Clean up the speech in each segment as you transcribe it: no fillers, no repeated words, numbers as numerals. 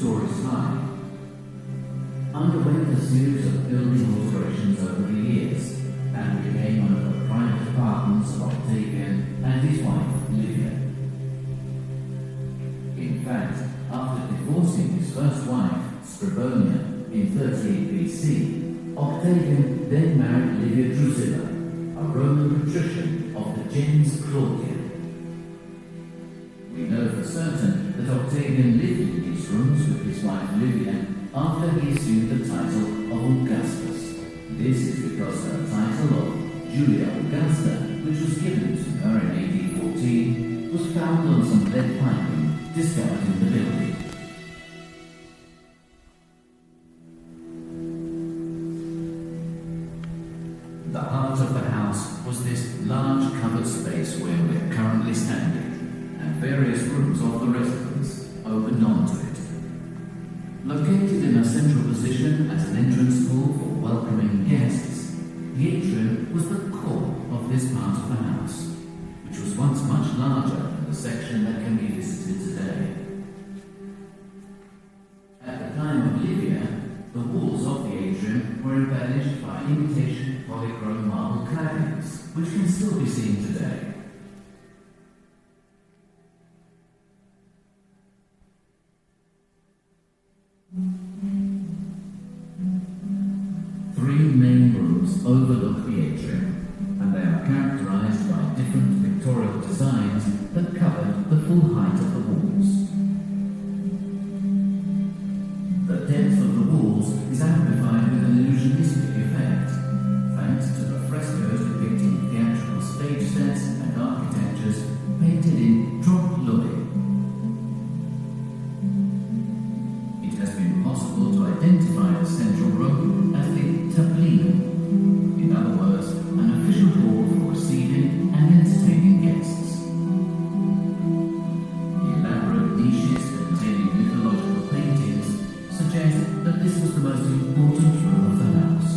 two-story slide, underwent a series of building alterations over the years and became one of the private apartments of Octavian and his wife Livia. In fact, after divorcing his first wife, Scribonia, in 38 BC, Octavian then married Livia Drusilla, a Roman patrician of the gens Claudia. We know for certain that Octavian lived in these rooms with his wife Livia after he assumed the title of Augustus. This is because her title of Iulia Augusta, which was given to her in AD 14, was found on some lead piping discovered in the building. The heart of the house was this large covered space where we're currently standing, and various rooms of the residence opened onto it. Located in a central position as an entrance hall for welcoming guests, the atrium was the core of this part of the house, which was once much larger than the section that can be visited today. At the time of Livia, the walls of the atrium were embellished by imitation polychrome marble claddings, which can still be seen today. Three main rooms overlook the atrium, and they are characterized by different pictorial designs that covered the full height of the walls. The depth of the walls is amplified with an illusionistic effect, thanks to the frescoes depicting theatrical stage sets and architectures painted in triclinium. It has been possible to identify the central room as the tablinum, in other words, an official hall for receiving and entertaining guests. The elaborate niches containing mythological paintings suggest that this was the most important room of the house.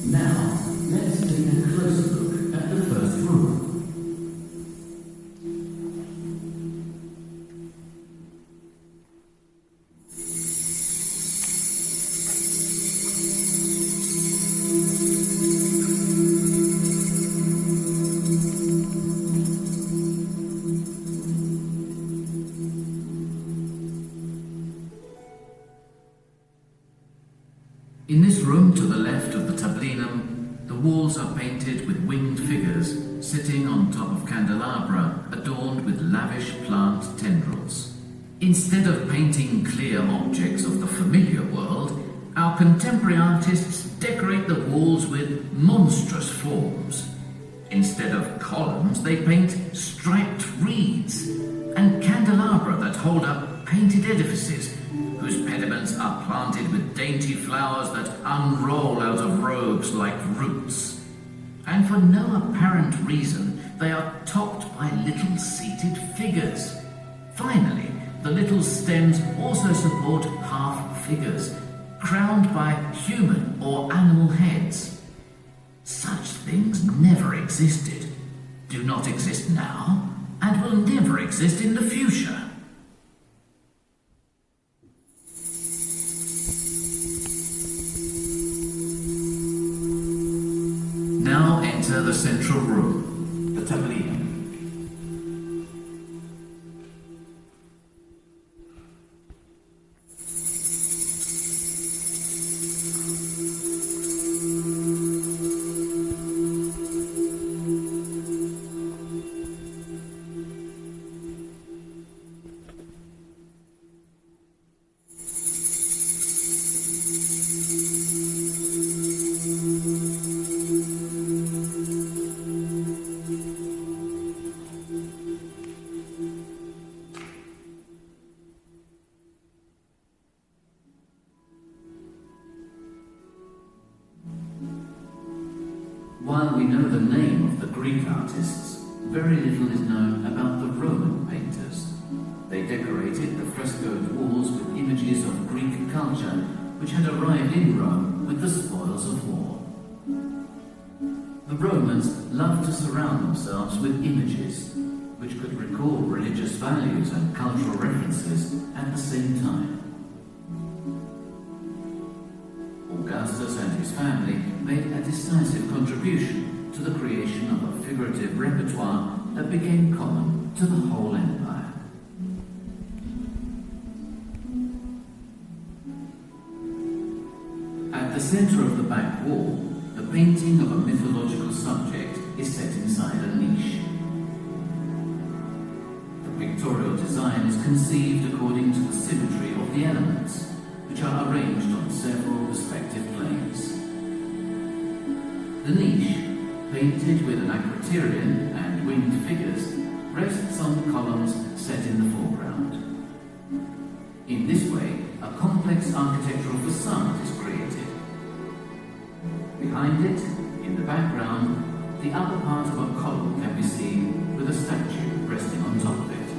Now, let's take a closer look at the first room. In this room to the left of the tablinum, the walls are painted with winged figures sitting on top of candelabra adorned with lavish plant tendrils. Instead of painting clear objects of the familiar world, our contemporary artists decorate the walls with monstrous forms. Instead of columns, they paint striped reeds and candelabra that hold up painted edifices whose pediments are planted with dainty flowers that unroll out of robes like roots. And for no apparent reason, they are topped by little seated figures. Finally, the little stems also support half figures, crowned by human or animal heads. Such things never existed, do not exist now, and will never exist in the future. Now enter the central room, the tablinum. While we know the name of the Greek artists, very little is known about the Roman painters. They decorated the frescoed walls with images of Greek culture, which had arrived in Rome with the spoils of war. The Romans loved to surround themselves with images, which could recall religious values and cultural references at the same time. Augustus and his family made a decisive contribution to the creation of a figurative repertoire that became common to the whole empire. At the center of the back wall, the painting of a mythological subject is set inside a niche. The pictorial design is conceived according to the symmetry of the elements, which are arranged on several respective planes. The niche, painted with an atrium and winged figures, rests on columns set in the foreground. In this way, a complex architectural facade is created. Behind it, in the background, the upper part of a column can be seen with a statue resting on top of it.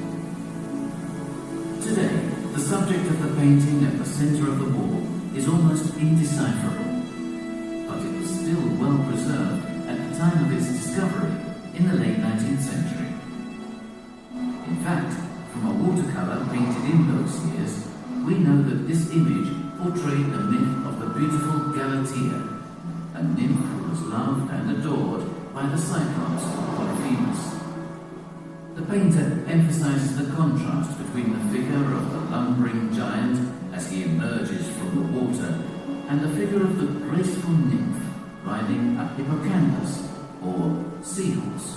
Today, the subject of the painting at the center of the wall is almost indecipherable, but it was still well preserved at the time of its discovery in the late 19th century. In fact, from a watercolor painted in those years, we know that this image portrayed the myth of the beautiful Galatea, a nymph who was loved and adored by the Cyclops Polyphemus. The painter emphasizes the contrast between the figure of the lumbering giant as he emerges from the water and the figure of the graceful nymph riding a hippocampus or seahorse.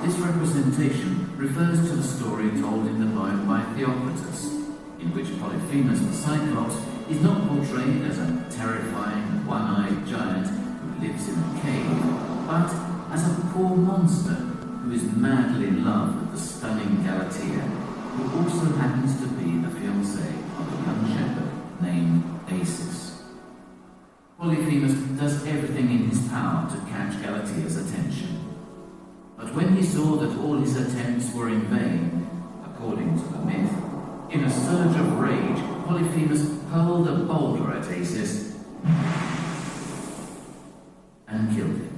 This representation refers to the story told in the poem by Theocritus, in which Polyphemus the Cyclops is not portrayed as a terrifying one-eyed giant who lives in a cave, but as a poor monster who is madly in love with the stunning Galatea, who also happens to be the fiancée of a young shepherd named Acis. Polyphemus does everything in his power to catch Galatea's attention. But when he saw that all his attempts were in vain, according to the myth, in a surge of rage, Polyphemus hurled a boulder at Acis and killed him.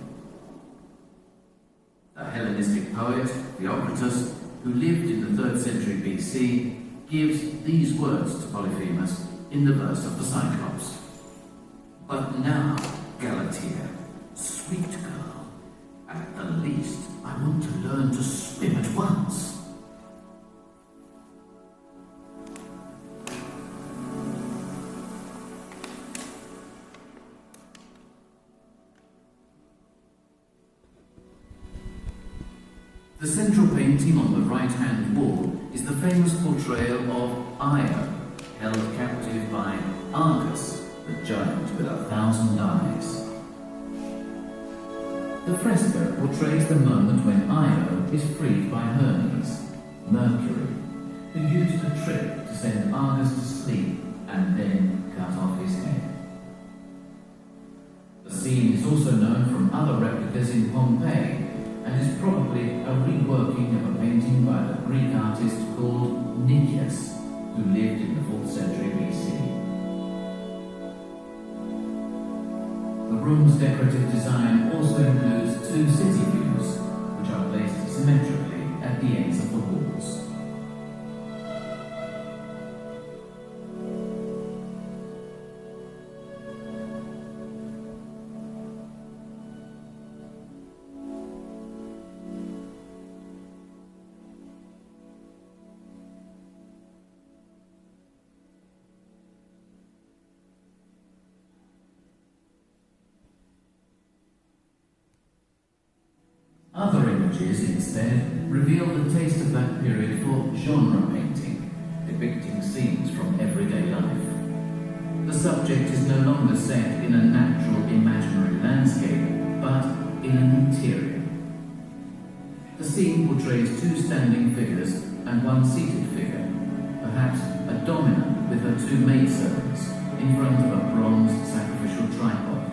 The Hellenistic poet Theocritus, who lived in the 3rd century BC, gives these words to Polyphemus in the verse of the Cyclops. But now, Galatea, sweet girl, at the least I want to learn to swim at once. The central painting on the right-hand wall is the famous portrayal of Io, held captive by Argus, the giant with 1,000 eyes. The fresco portrays the moment when Io is freed by Hermes, Mercury, who used a trick to send Argus to sleep and then cut off his head. The scene is also known from other replicas in Pompeii, and is probably a reworking of a painting by the Greek artist called Nicias, who lived in the 4th century BC. The room's decorative design also includes 2 city views, which are placed symmetrically at the ends of the walls. Other images, instead, reveal the taste of that period for genre painting, depicting scenes from everyday life. The subject is no longer set in a natural imaginary landscape, but in an interior. The scene portrays 2 standing figures and 1 seated figure, perhaps a domina with her 2 maidservants in front of a bronze sacrificial tripod.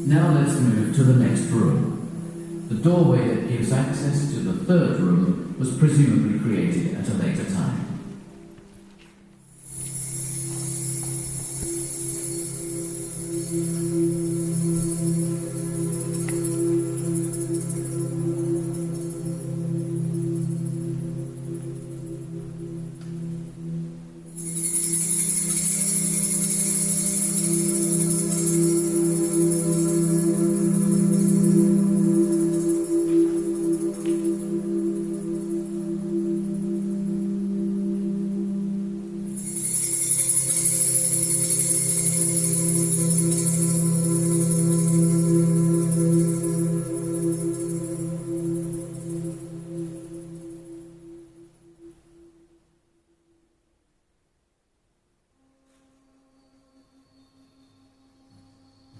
Now let's move to the next room. The doorway that gives access to the third room was presumably created at a later time.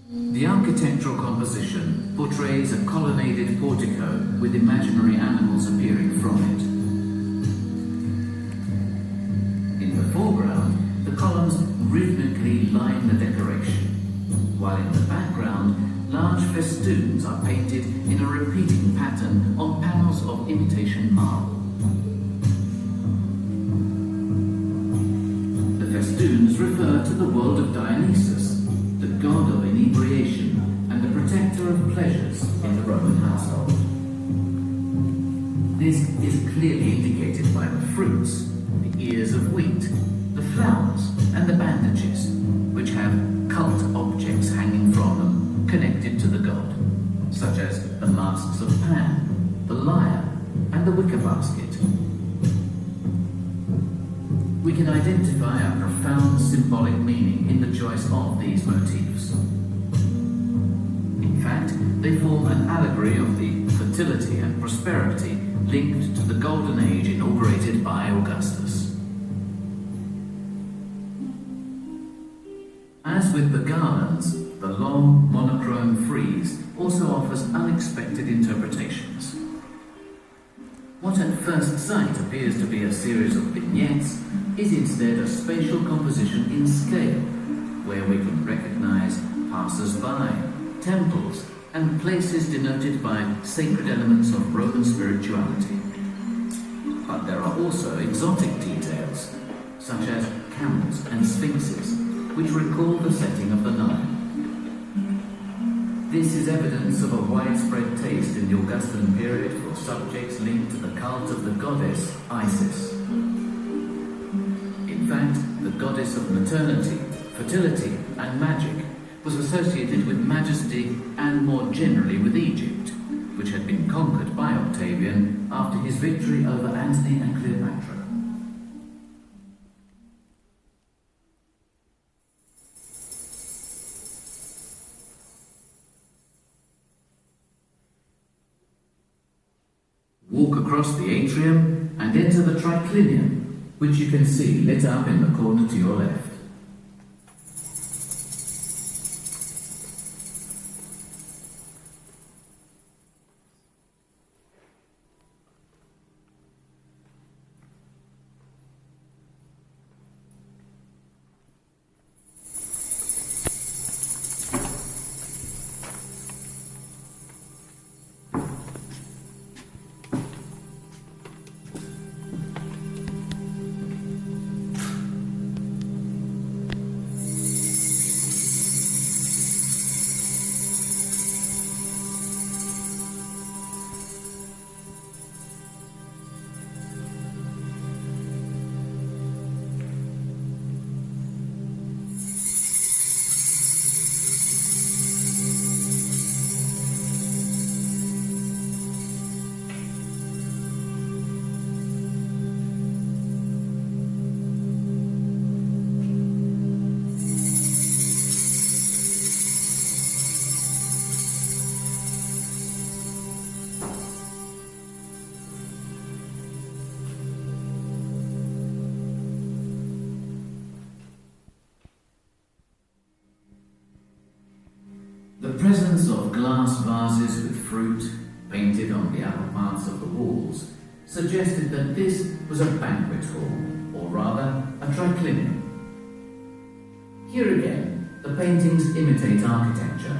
The architectural composition portrays a colonnaded portico with imaginary animals appearing from it. In the foreground, the columns rhythmically line the decoration, while in the background, large festoons are painted in a repeating pattern on panels of imitation marble. The festoons refer to the world of Dionysus, the god of inebriation and the protector of pleasures in the Roman household. This is clearly indicated by the fruits, the ears of wheat, the flowers, and the bandages, which have cult objects hanging from them connected to the god, such as the masks of Pan, the lyre, and the wicker basket. We can identify a profound symbolic meaning in the choice of these motifs. In fact, they form an allegory of the fertility and prosperity linked to the Golden Age inaugurated by Augustus. As with the garlands, the long monochrome frieze also offers unexpected interpretations. What at first sight appears to be a series of vignettes is instead a spatial composition in scale, where we can recognize passers-by, temples, and places denoted by sacred elements of Roman spirituality. But there are also exotic details, such as camels and sphinxes, which recall the setting of the Nile. This is evidence of a widespread taste in the Augustan period for subjects linked to the cult of the goddess Isis. In fact, the goddess of maternity, fertility, and magic was associated with majesty and more generally with Egypt, which had been conquered by Octavian after his victory over Antony and Cleopatra. Walk across the atrium and enter the triclinium, which you can see lit up in the corner to your left. The presence of glass vases with fruit painted on the upper parts of the walls suggested that this was a banquet hall, or rather a triclinium. Here again, the paintings imitate architecture.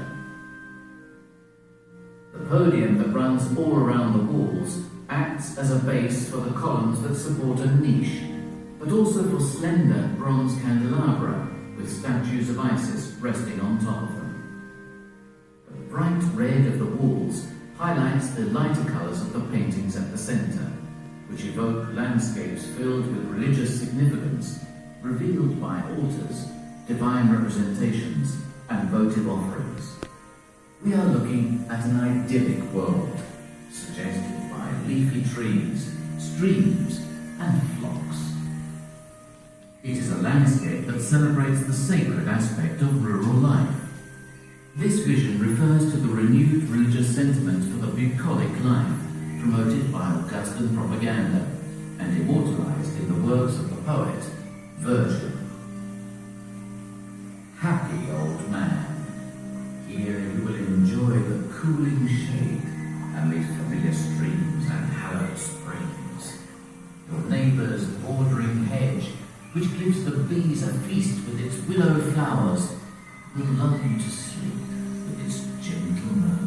The podium that runs all around the walls acts as a base for the columns that support a niche, but also for slender bronze candelabra with statues of Isis resting on top of them. The bright red of the walls highlights the lighter colours of the paintings at the centre, which evoke landscapes filled with religious significance, revealed by altars, divine representations, and votive offerings. We are looking at an idyllic world, suggested by leafy trees, streams, and flocks. It is a landscape that celebrates the sacred aspect of rural life. This vision refers to the renewed religious sentiment for the bucolic life promoted by Augustan propaganda and immortalized in the works of the poet Virgil. Happy old man, here you will enjoy the cooling shade amid familiar streams and hallowed springs. Your neighbour's bordering hedge, which gives the bees a feast with its willow flowers, will lull you to sleep with its gentle murmur.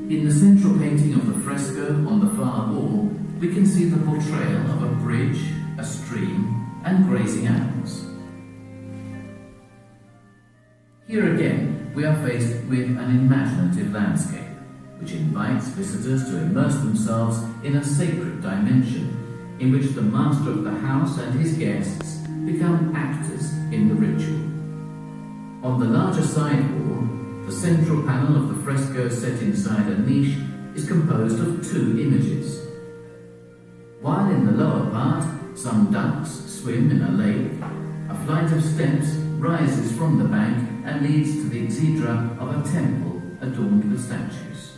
In the central painting of the fresco on the far wall, we can see the portrayal of a bridge, a stream, and grazing animals. Here again, we are faced with an imaginative landscape, which invites visitors to immerse themselves in a sacred dimension, in which the master of the house and his guests become actors in the ritual. On the larger side wall, the central panel of the fresco set inside a niche is composed of two images. While in the lower part, some ducks swim in a lake, a flight of steps rises from the bank and leads to the exedra of a temple adorned with statues.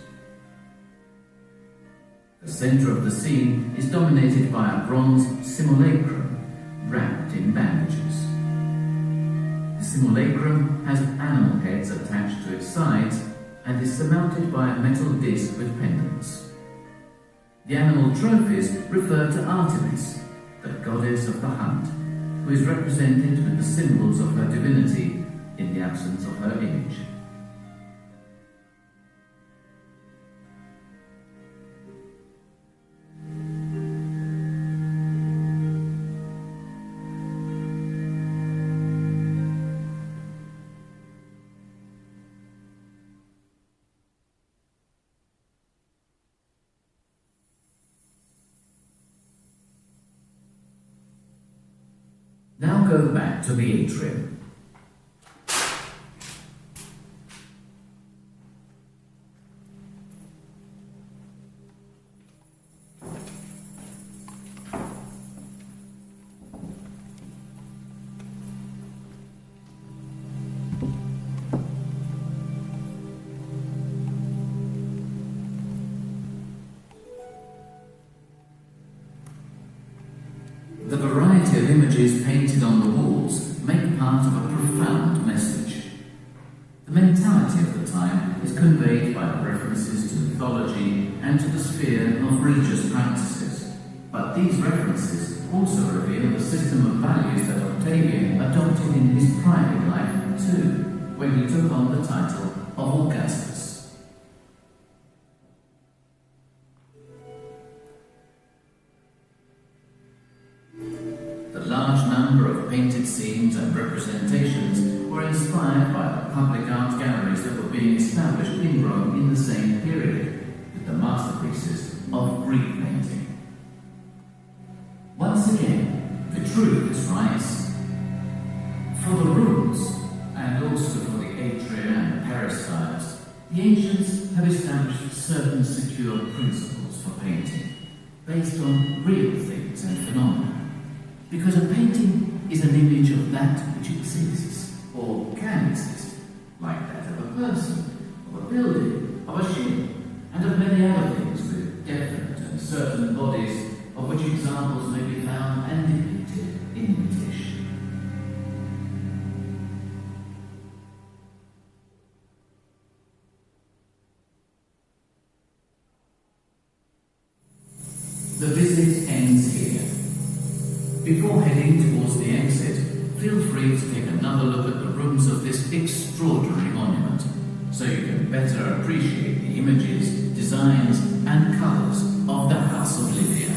The centre of the scene is dominated by a bronze simulacrum wrapped in bandages. The simulacrum has animal heads attached to its sides and is surmounted by a metal disc with pendants. The animal trophies refer to Artemis, the goddess of the hunt, who is represented with the symbols of her divinity in the absence of her image. Now go back to the atrium. The variety of images painted on the walls make part of a profound message. The mentality of the time is conveyed by references to mythology and to the sphere of religious practices, but these references also reveal the system of values that Octavian adopted in his private life too, when he took on the title of Augustus. The large number of painted scenes and representations were inspired by the public art galleries that were being established in Rome in the same period, with the masterpieces of Greek painting. Once again, Vitruvius writes, "For the rooms, and also for the atria and peristyles, the ancients have established certain secure principles for painting, based on real things and phenomena. Because a painting is an image of that which exists, or can exist, like that of a person, of a building, of a ship, and of many other things with definite and certain bodies, of which examples may be found and depicted in imitation." The visit ends here. Before heading towards the exit, feel free to take another look at the rooms of this extraordinary monument, so you can better appreciate the images, designs and colours of the House of Livia.